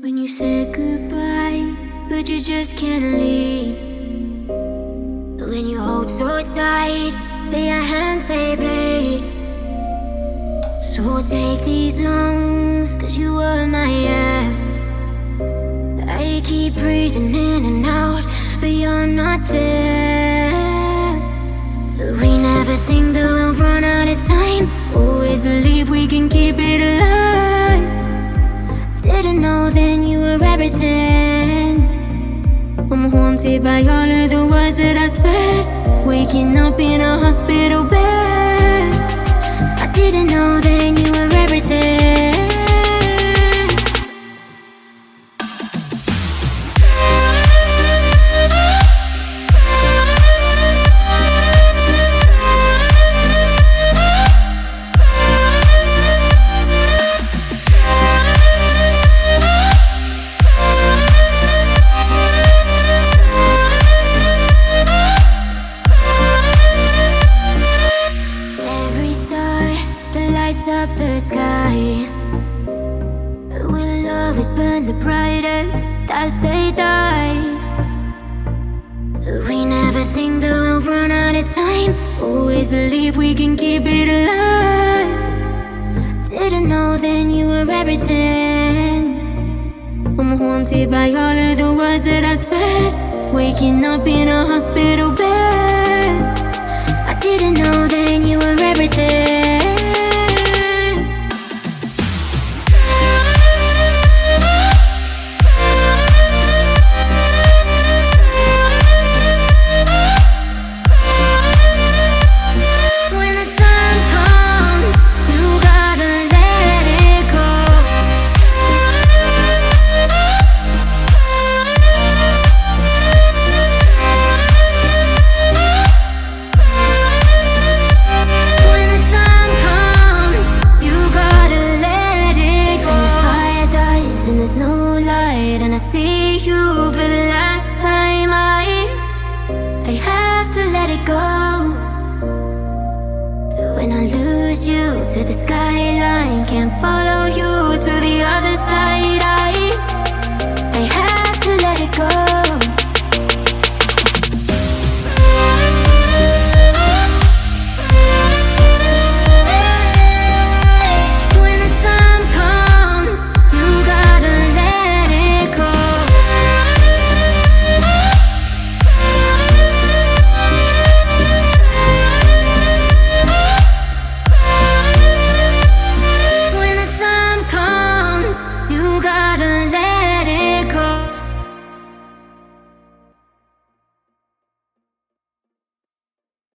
When you said goodbye, but you just can't leave. When you hold so tight, that your hands they bleed. So take these lungs, cause you were my air. I keep breathing in and out, but you're not there. We never think that we'll run out of time. Always believe we can keep it alive. Didn't know then you were everything. I'm haunted by all of the words that I said. Waking up in a hospital bed. I didn't know then you were everything. Up the sky, we'll always burn the brightest as they die. We never think that we'll run out of time. Always believe we can keep it alive. Didn't know then you were everything. I'm haunted by all of the words that I said. Waking up in a hospital bed. I didn't know then you were everything. There's no light and I see you for the last time. I have to let it go. When I lose you to the skyline, can't follow